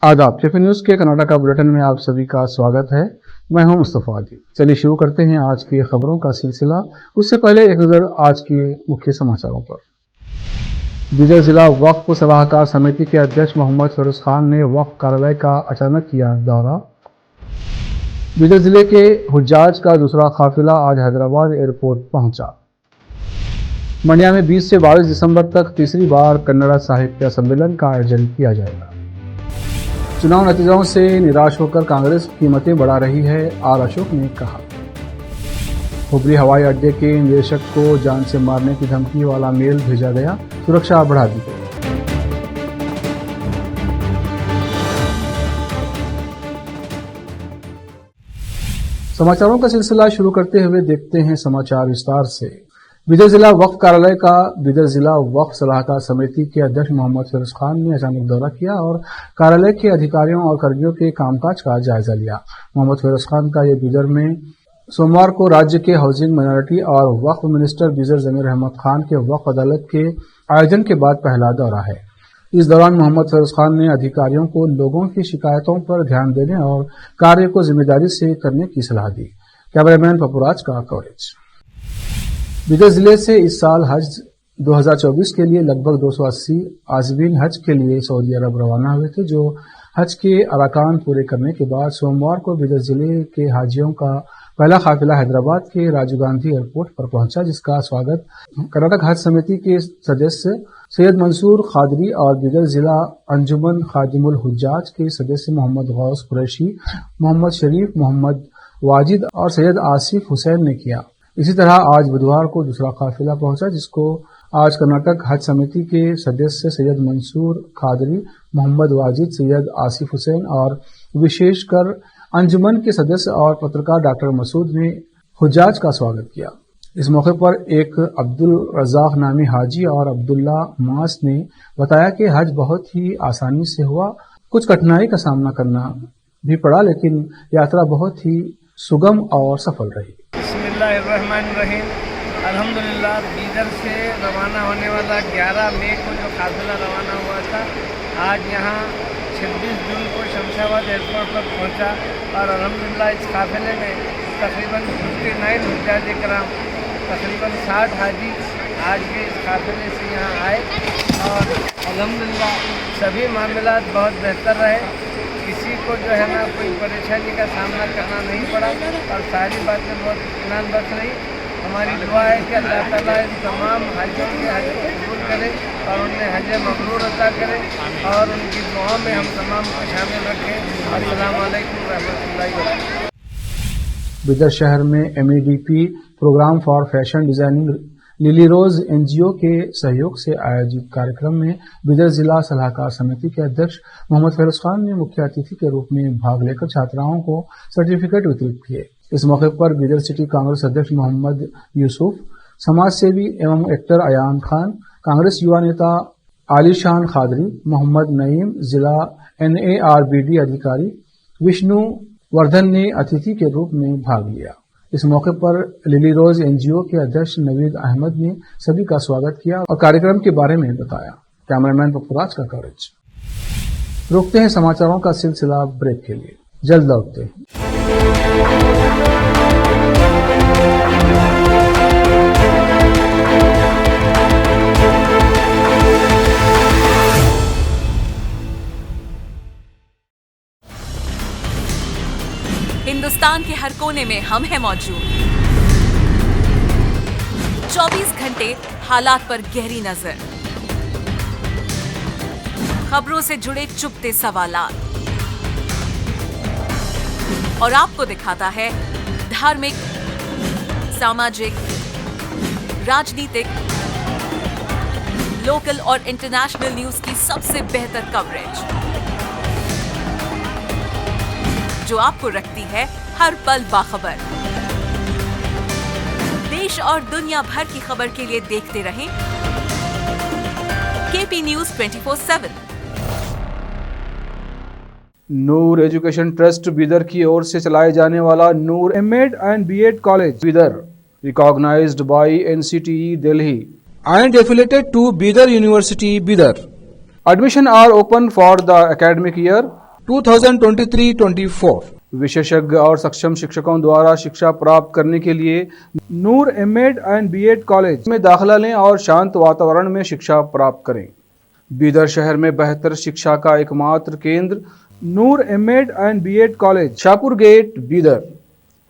आदाब। Tiffin news के Karnataka bulletin में आप सभी का स्वागत है। मैं हूं मुस्तफ़ा जी। चलिए शुरू करते हैं आज की खबरों का सिलसिला। उससे पहले एक नज़र आज के मुख्य समाचारों पर। बीदर जिला वक्फ सलाहकार समिति के अध्यक्ष मोहम्मद फिरोज खान ने वक्फ कार्यालय का अचानक किया दौरा। बीदर जिले के हुज्जाज का दूसरा काफिला आज हैदराबाद एयरपोर्ट पहुंचा। मंड्या में 20 से 22 दिसंबर तक तीसरी बार कन्नड़ साहित्य सम्मेलन का आयोजन किया जाएगा। चुनाव नतीजों से निराश होकर कांग्रेस कीमतें बढ़ा रही है, आर अशोक ने कहा। हुबली हवाई अड्डे के निदेशक को जान से मारने की धमकी वाला मेल भेजा गया, सुरक्षा बढ़ा दी गई। समाचारों का सिलसिला शुरू करते हुए देखते हैं समाचार विस्तार से। बीदर जिला वक्फ कार्यालय का बीदर जिला वक्फ सलाहकार समिति के अध्यक्ष मोहम्मद फिरोज खान ने अचानक दौरा किया और कार्यालय के अधिकारियों और कर्मियों के कामकाज का जायजा लिया। मोहम्मद फिरोज खान का ये बीदर में सोमवार को राज्य के हाउसिंग माइनॉरिटी और वक्फ मिनिस्टर बीदर जमीर अहमद खान के वक्फ अदालत के आयोजन के बाद पहला दौरा है। इस दौरान मोहम्मद फिरोज खान ने अधिकारियों को लोगों की शिकायतों पर ध्यान देने और कार्य को जिम्मेदारी से करने की सलाह दी। कैमरामैन पपुराज का कवरेज। बीदर जिले से इस साल हज 2024 के लिए लगभग 280 आज़मीन हज के लिए सऊदी अरब रवाना हुए थे, जो हज के अरकान पूरे करने के बाद सोमवार को बीदर जिले के हाजियों का पहला काफिला हैदराबाद के राजीव गांधी एयरपोर्ट पर पहुंचा, जिसका स्वागत कर्नाटक हज समिति के सदस्य सैयद मंसूर खादरी और बीदर जिला अंजुमन खादिमुल हुज्जाज के सदस्य मोहम्मद गौस कुरैशी, मोहम्मद शरीफ, मोहम्मद वाजिद और सैयद आसिफ हुसैन ने किया। इसी तरह आज बुधवार को दूसरा काफिला पहुंचा, जिसको आज कर्नाटक हज समिति के सदस्य सैयद मंसूर खादरी, मोहम्मद वाजिद, सैयद आसिफ हुसैन और विशेषकर अंजुमन के सदस्य और पत्रकार डॉक्टर मसूद ने हुज्जाज का स्वागत किया। इस मौके पर एक अब्दुल रज़ाक नामी हाजी और अब्दुल्ला मास ने बताया कि हज बहुत ही आसानी से हुआ, कुछ कठिनाई का सामना करना भी पड़ा, लेकिन यात्रा बहुत ही सुगम और सफल रही। बिस्मिल्लाहिर्रहमानिर्रहीम। अल्हम्दुलिल्लाह, बीदर से रवाना होने वाला 11 मई को जो काफिला रवाना हुआ था, आज यहाँ 26 जून को शमशाबाद एयरपोर्ट पर पहुँचा और अल्हम्दुलिल्लाह इस काफिले में तकरीबन 59 हुज्जाज इकराम, तकरीबन 60 हाजी आज के इस काफिले से यहाँ आए और अल्हम्दुलिल्लाह सभी मामलात बहुत बेहतर रहे। किसी को जो है ना कोई परेशानी का सामना करना नहीं पड़ा और सारी बातें बहुत इत्मीनान बख्श रही। हमारी दुआ है कि अल्लाह ताला इन तमाम हाजियों के हज को कबूल करे और उन्हें हज मबरूर अता करे और उनकी दुआ में हम तमाम को शामिल रखें। अस्सलाम वालेकुम रहमतुल्लाहि व बरकातहू। बीदर शहर में MEDP program for fashion designing Lily Rose NGO के सहयोग से आयोजित कार्यक्रम में बीदर जिला सलाहकार समिति के अध्यक्ष मोहम्मद फिरोज खान ने मुख्य अतिथि के रूप में भाग लेकर छात्राओं को सर्टिफिकेट वितरित किए। इस मौके पर बीदर सिटी कांग्रेस अध्यक्ष मोहम्मद यूसुफ, समाज सेवी एवं एक्टर अयान खान, कांग्रेस युवा नेता आलिशान खादरी, मोहम्मद नईम, जिला NARBD अधिकारी विष्णु वर्धन ने अतिथि के रूप में भाग लिया। इस मौके पर लिली रोज NGO के अध्यक्ष नवीद अहमद ने सभी का स्वागत किया और कार्यक्रम के बारे में बताया। कैमरामैन पपुराज का कवरेज। रोकते हैं समाचारों का सिलसिला ब्रेक के लिए, जल्द लौटते हैं। हिंदुस्तान के हर कोने में हम हैं मौजूद। 24 घंटे हालात पर गहरी नजर, खबरों से जुड़े चुपते सवालात और आपको दिखाता है धार्मिक, सामाजिक, राजनीतिक, लोकल और इंटरनेशनल न्यूज की सबसे बेहतर कवरेज, जो आपको रखती है हर पल बाखबर। देश और दुनिया भर की खबर के लिए देखते रहें KP News 24/7। Noor education trust Bidar की ओर से चलाए जाने वाला नूर M.Ed and B.Ed college Bidar, recognized by NCTE Delhi and affiliated to Bidar University Bidar. Admission are open for the academic year 2023-24 विशेषज्ञ और सक्षम शिक्षकों द्वारा शिक्षा प्राप्त करने के लिए नूर एमएड एंड बीएड कॉलेज में दाखिला लें और शांत वातावरण में शिक्षा प्राप्त करें। बीदर शहर में बेहतर शिक्षा का एकमात्र केंद्र Noor MEd and BEd college, Shahpur gate, Bidar.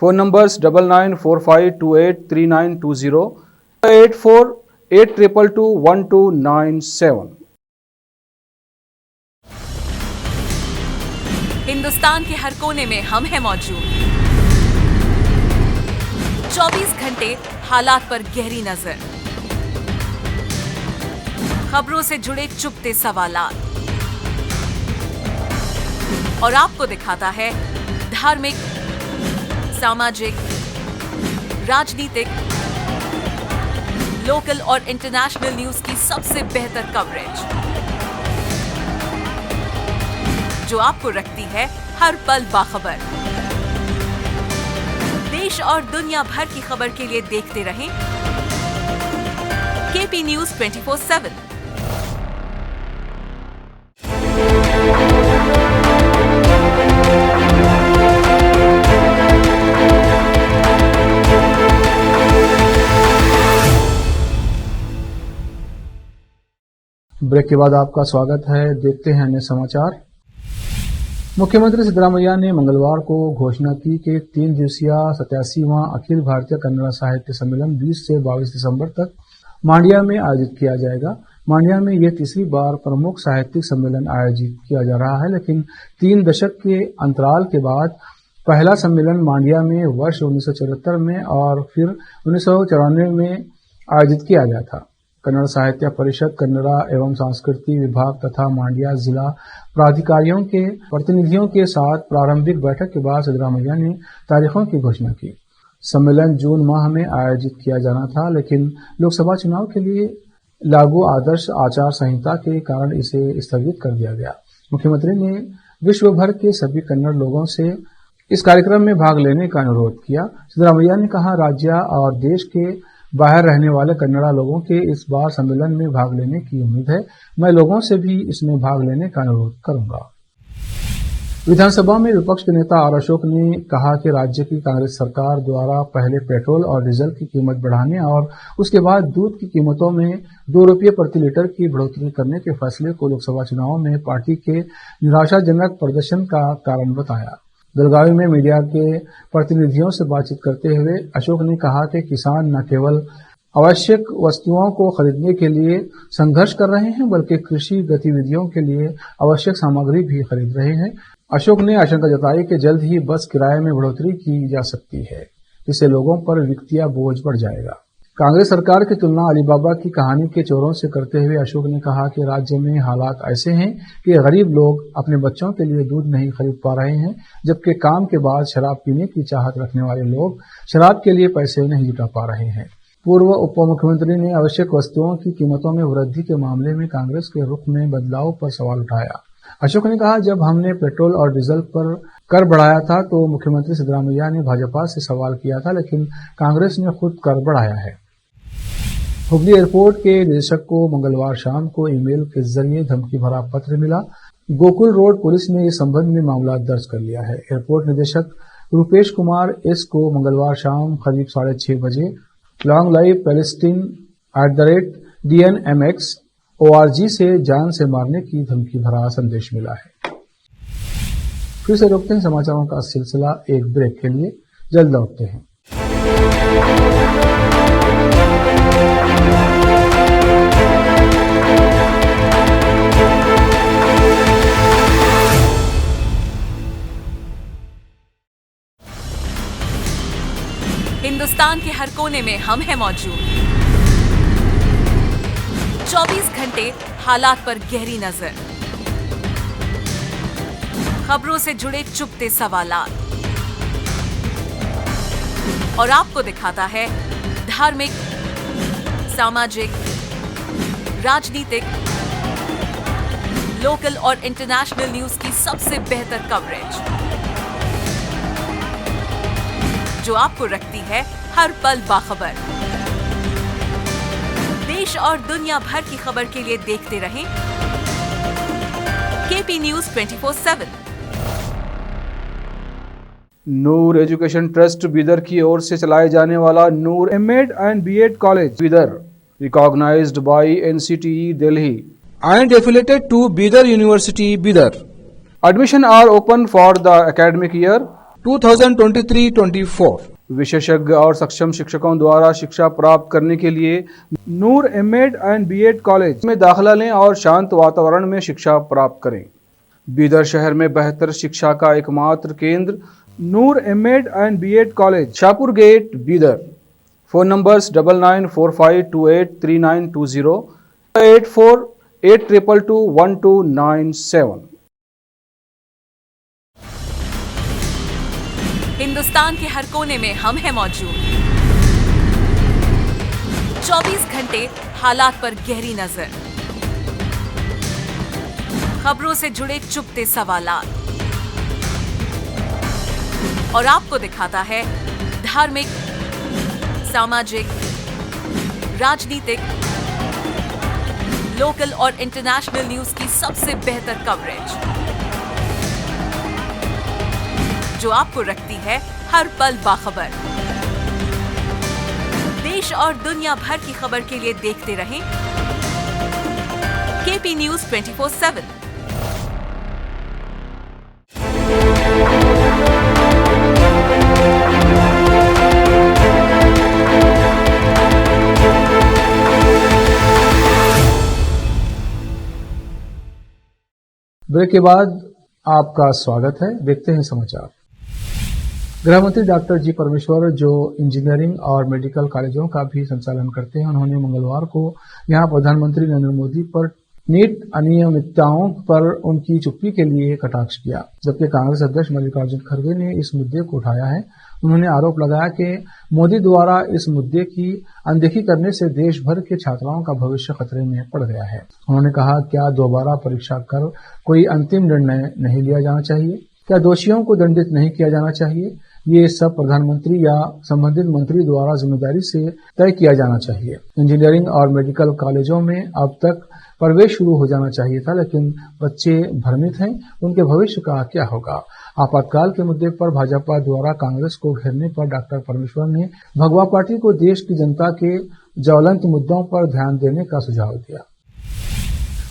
Phone numbers 9945283920, 8482221297। Hindustan के हर कोने में हम हैं मौजूद। 24 घंटे हालात पर गहरी नजर, खबरों से जुड़े चुपते सवालात और आपको दिखाता है धार्मिक, सामाजिक, राजनीतिक, लोकल और इंटरनेशनल न्यूज की सबसे बेहतर कवरेज जो आपको रखती है हर पल बाखबर। देश और दुनिया भर की खबर के लिए देखते रहें केपी न्यूज 24/7। ब्रेक के बाद आपका स्वागत है। देखते हैं अन्य समाचार। मुख्यमंत्री सिद्धरामैया ने मंगलवार को घोषणा की कि 3 दिवसीय 87वां अखिल भारतीय कन्नड़ साहित्य सम्मेलन 20 से 22 दिसंबर तक मांड्या में आयोजित किया जाएगा। मांड्या में यह तीसरी बार प्रमुख साहित्यिक सम्मेलन आयोजित किया जा रहा है, लेकिन 3 दशक के अंतराल के बाद पहला सम्मेलन मांड्या में वर्ष 1974 में और फिर 1994 में आयोजित किया गया था। कन्नड़ साहित्य परिषद, कन्नड़ा एवं संस्कृति विभाग तथा मांड्या जिला प्राधिकारियों के प्रतिनिधियों के साथ प्रारंभिक बैठक के बाद सिद्धरामैया ने तारीखों की घोषणा की। सम्मेलन जून माह में आयोजित किया जाना था, लेकिन लोकसभा चुनाव के लिए लागू आदर्श आचार संहिता के कारण इसे स्थगित कर दिया गया। मुख्यमंत्री ने विश्व भर के सभी कन्नड़ लोगों से इस कार्यक्रम में भाग लेने का अनुरोध किया। सिद्धरामैया ने कहा, राज्य और देश के बाहर रहने वाले कन्नड़ा लोगों के इस बार सम्मेलन में भाग लेने की उम्मीद है। मैं लोगों से भी इसमें भाग लेने का अनुरोध करूंगा। विधानसभा में विपक्ष के नेता आर अशोक ने कहा कि राज्य की कांग्रेस सरकार द्वारा पहले पेट्रोल और डीजल की कीमत बढ़ाने और उसके बाद दूध की कीमतों में 2 रुपये प्रति लीटर की बढ़ोतरी करने के फैसले को लोकसभा चुनाव में पार्टी के निराशाजनक प्रदर्शन का कारण बताया। बेलगावी में मीडिया के प्रतिनिधियों से बातचीत करते हुए अशोक ने कहा कि किसान न केवल आवश्यक वस्तुओं को खरीदने के लिए संघर्ष कर रहे हैं, बल्कि कृषि गतिविधियों के लिए आवश्यक सामग्री भी खरीद रहे हैं। अशोक ने आशंका जताई कि जल्द ही बस किराए में बढ़ोतरी की जा सकती है, जिससे लोगों पर वित्तीय बोझ बढ़ जाएगा। कांग्रेस सरकार की तुलना अलीबाबा की कहानी के चोरों से करते हुए अशोक ने कहा कि राज्य में हालात ऐसे हैं कि गरीब लोग अपने बच्चों के लिए दूध नहीं खरीद पा रहे हैं, जबकि काम के बाद शराब पीने की चाहत रखने वाले लोग शराब के लिए पैसे नहीं जुटा पा रहे हैं। पूर्व उप मुख्यमंत्री ने आवश्यक वस्तुओं की कीमतों में वृद्धि के मामले में कांग्रेस के रुख में बदलाव पर सवाल उठाया। अशोक ने कहा, जब हमने पेट्रोल और डीजल पर कर बढ़ाया था तो मुख्यमंत्री सिद्धरामैया ने भाजपा से सवाल किया था, लेकिन कांग्रेस ने खुद कर बढ़ाया है। हुबली एयरपोर्ट के निदेशक को मंगलवार शाम को ईमेल के जरिए धमकी भरा पत्र मिला। गोकुल रोड पुलिस ने इस संबंध में मामला दर्ज कर लिया है। एयरपोर्ट निदेशक रूपेश कुमार एस को मंगलवार शाम करीब 6:30 बजे लॉन्ग लाइव पैलेस्टीन @DNMX.org से जान से मारने की धमकी भरा संदेश मिला है। फिर से रोकते हैं समाचारों का सिलसिला एक ब्रेक के लिए, जल्द लौटते हैं। हिंदुस्तान के हर कोने में हम हैं मौजूद। 24 घंटे हालात पर गहरी नजर, खबरों से जुड़े चुपते सवालात और आपको दिखाता है धार्मिक, सामाजिक, राजनीतिक, लोकल और इंटरनेशनल न्यूज की सबसे बेहतर कवरेज जो आपको रखती है हर पल बाखबर। देश और दुनिया भर की खबर के लिए देखते रहें KP news 24/7। Noor education trust Bidar की ओर से चलाए जाने वाला Noor MEd and BEd college Bidar, recognised by NCTE Delhi and affiliated to Bidar university Bidar. Admission are open for the academic year 2023-24। विशेषज्ञ और सक्षम शिक्षकों द्वारा शिक्षा प्राप्त करने के लिए नूर एमएड एंड बीएड कॉलेज में दाखिला लें और शांत वातावरण में शिक्षा प्राप्त करें। बीदर शहर में बेहतर शिक्षा का एकमात्र केंद्र Noor MEd and BEd college, Shahpur gate, Bidar. Phone numbers 9945283920, 8482221297। Hindustan के हर कोने में हम हैं मौजूद। 24 घंटे हालात पर गहरी नजर, खबरों से जुड़े चुपते सवालात और आपको दिखाता है धार्मिक, सामाजिक, राजनीतिक, लोकल और इंटरनेशनल न्यूज की सबसे बेहतर कवरेज, जो आपको रखती है हर पल बाखबर। देश और दुनिया भर की खबर के लिए देखते रहें केपी न्यूज 24/7। ब्रेक के बाद आपका स्वागत है। देखते हैं समाचार। गृह मंत्री डॉक्टर जी परमेश्वर, जो इंजीनियरिंग और मेडिकल कॉलेजों का भी संचालन करते हैं, उन्होंने मंगलवार को यहां प्रधानमंत्री नरेंद्र मोदी पर नीट अनियमितताओं पर उनकी चुप्पी के लिए कटाक्ष किया। जबकि कांग्रेस अध्यक्ष मल्लिकार्जुन खड़गे ने इस मुद्दे को उठाया है। उन्होंने आरोप लगाया कि मोदी द्वारा इस मुद्दे की अनदेखी करने से देश भर के छात्राओं का भविष्य खतरे में पड़ गया है। उन्होंने कहा, क्या दोबारा परीक्षा कर कोई अंतिम निर्णय नहीं लिया जाना चाहिए? क्या दोषियों को दंडित नहीं किया जाना चाहिए? ये सब प्रधानमंत्री या संबंधित मंत्री द्वारा जिम्मेदारी से तय किया जाना चाहिए। इंजीनियरिंग और मेडिकल कॉलेजों में अब तक प्रवेश शुरू हो जाना चाहिए था, लेकिन बच्चे भ्रमित हैं, उनके भविष्य का क्या होगा? आपातकाल के मुद्दे पर भाजपा द्वारा कांग्रेस को घेरने पर डॉक्टर परमेश्वर ने भगवा पार्टी को देश की जनता के ज्वलंत मुद्दों पर ध्यान देने का सुझाव दिया।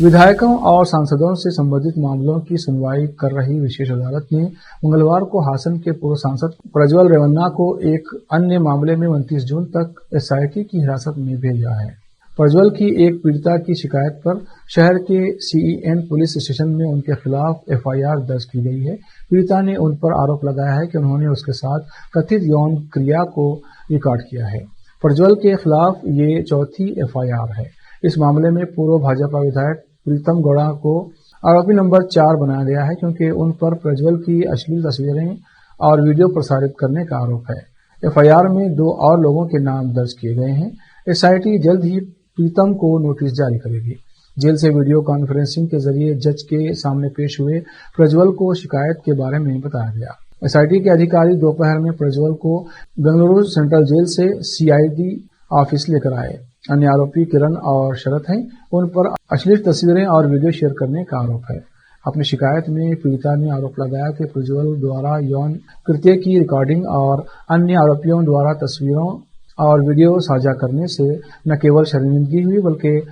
विधायकों और सांसदों से संबंधित मामलों की सुनवाई कर रही विशेष अदालत ने मंगलवार को हासन के पूर्व सांसद प्रज्वल रेवन्ना को एक अन्य मामले में 29 जून तक एसआईटी की हिरासत में भेजा है। प्रज्वल की एक पीड़िता की शिकायत पर शहर के सीईएन पुलिस स्टेशन में उनके खिलाफ एफआईआर दर्ज की गई है। पीड़िता ने उन पर आरोप लगाया है कि उन्होंने उसके साथ कथित यौन क्रिया को रिकॉर्ड किया है। प्रज्वल के खिलाफ ये चौथी एफआईआर है। इस मामले में पूर्व भाजपा विधायक प्रीतम गौड़ा को आरोपी नंबर 4 बनाया गया है, क्योंकि उन पर प्रज्वल की अश्लील तस्वीरें और वीडियो प्रसारित करने का आरोप है। एफआईआर में 2 और लोगों के नाम दर्ज किए गए हैं। एसआईटी जल्द ही प्रीतम को नोटिस जारी करेगी। जेल से वीडियो कॉन्फ्रेंसिंग के जरिए जज के सामने पेश हुए प्रज्वल को शिकायत के बारे में बताया गया। एसआईटी के अधिकारी दोपहर में प्रज्वल को बेंगलुरु सेंट्रल जेल से सीआईडी ऑफिस लेकर आए। अन्य आरोपी किरण और शरत हैं। उन पर अश्लील तस्वीरें और वीडियो शेयर करने का आरोप है। अपनी शिकायत में पीड़िता ने आरोप लगाया कि प्रज्वल द्वारा यौन कृत्य की रिकॉर्डिंग और अन्य आरोपियों द्वारा तस्वीरों और वीडियो साझा करने से न केवल शर्मिंदगी हुई, बल्कि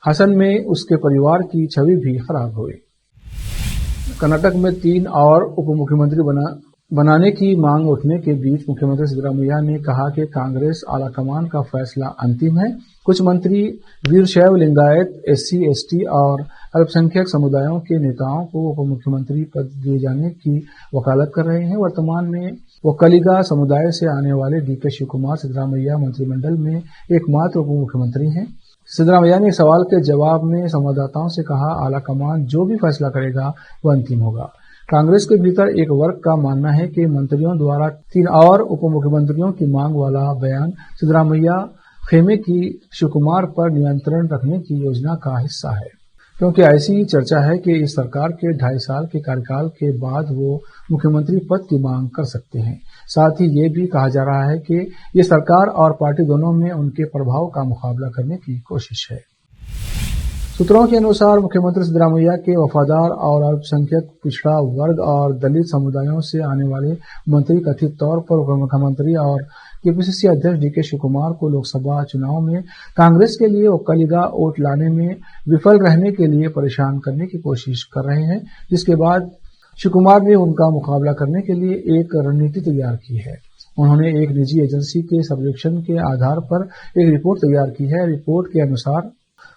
हसन में उसके परिवार की छवि भी खराब हुई। कर्नाटक में 3 और उप मुख्यमंत्री बनाने की मांग उठने के बीच मुख्यमंत्री सिद्धरामैया ने कहा कि कांग्रेस आलाकमान का फैसला अंतिम है। कुछ मंत्री वीरशैव लिंगायत, एससी, एसटी और अल्पसंख्यक समुदायों के नेताओं को उप मुख्यमंत्री पद दिए जाने की वकालत कर रहे हैं। वर्तमान में वो कलिगा समुदाय से आने वाले डीके शिव कुमार सिद्धरामैया मंत्रिमंडल में एकमात्र उप मुख्यमंत्री हैं। सिद्धरामैया ने सवाल के जवाब में संवाददाताओं से कहा, आलाकमान जो भी फैसला करेगा वह अंतिम होगा। कांग्रेस के भीतर एक वर्ग का मानना है कि मंत्रियों द्वारा 3 और उप मुख्यमंत्रियों की मांग वाला बयान सिद्धरामैया खेमे की शिवकुमार पर नियंत्रण रखने की योजना का हिस्सा है, क्योंकि ऐसी चर्चा है कि इस सरकार के 2.5 साल के कार्यकाल के बाद वो मुख्यमंत्री पद की मांग कर सकते हैं। साथ ही ये भी कहा जा रहा है कि ये सरकार और पार्टी दोनों में उनके प्रभाव का मुकाबला करने की कोशिश है। सूत्रों के अनुसार मुख्यमंत्री सिद्धरामैया के वफादार और अल्पसंख्यक पिछड़ा वर्ग और दलित समुदायों से आने वाले मंत्री कथित तौर पर उप मुख्यमंत्री और केपीसीसी अध्यक्ष डीके शिवकुमार को लोकसभा चुनाव में कांग्रेस के लिए ओक्कलिगा वोट लाने में विफल रहने के लिए परेशान करने की कोशिश कर रहे हैं, जिसके बाद शिवकुमार ने उनका मुकाबला करने के लिए एक रणनीति तैयार की है। उन्होंने एक निजी एजेंसी के सर्वेक्षण के आधार पर एक रिपोर्ट तैयार की है। रिपोर्ट के अनुसार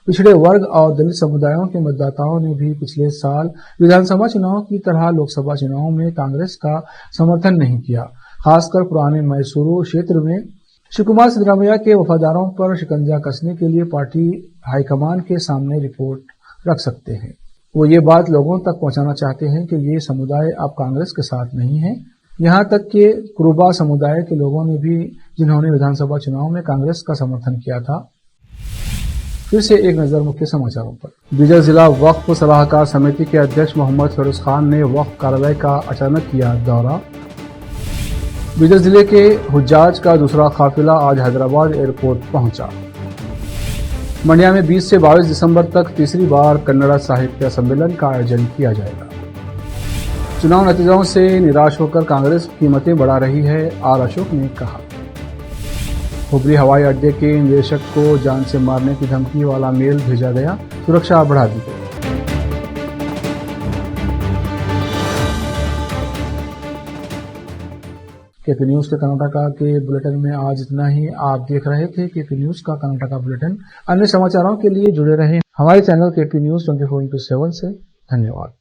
पिछड़े वर्ग और दलित समुदायों के मतदाताओं ने भी पिछले साल विधानसभा चुनाव की तरह लोकसभा चुनाव में कांग्रेस का समर्थन नहीं किया। खासकर पुराने मैसूरू क्षेत्र में शिवकुमार सिद्धरामैया के वफादारों पर शिकंजा कसने के लिए पार्टी हाईकमान के सामने रिपोर्ट रख सकते हैं। वो ये बात लोगों तक पहुंचाना चाहते हैं कि ये समुदाय अब कांग्रेस के साथ नहीं है। यहां तक कि कुरुबा समुदाय के लोगों ने भी, जिन्होंने विधानसभा चुनाव में कांग्रेस का समर्थन किया था। फिर से एक नजर मुख्य समाचारों पर। बीदर जिला वक्फ सलाहकार समिति के अध्यक्ष मोहम्मद फिरोज खान ने वक्फ कार्यालय का अचानक किया दौरा। बीदर जिले के हुज्जाज का दूसरा काफिला आज हैदराबाद एयरपोर्ट पहुंचा। मंडिया में 20 से 22 दिसंबर तक तीसरी बार कन्नड़ साहित्य सम्मेलन का आयोजन किया जाएगा। चुनाव नतीजों से निराश होकर कांग्रेस कीमतें बढ़ा रही है, आर अशोक ने कहा। हुबली हवाई अड्डे के निदेशक को जान से मारने की धमकी वाला मेल भेजा गया, सुरक्षा बढ़ा दी गई। केपी न्यूज के कर्नाटका के बुलेटिन में आज इतना ही। आप देख रहे थे केपी न्यूज का कर्नाटका बुलेटिन। अन्य समाचारों के लिए जुड़े रहें हमारे चैनल केपी न्यूज 24/7 से। धन्यवाद।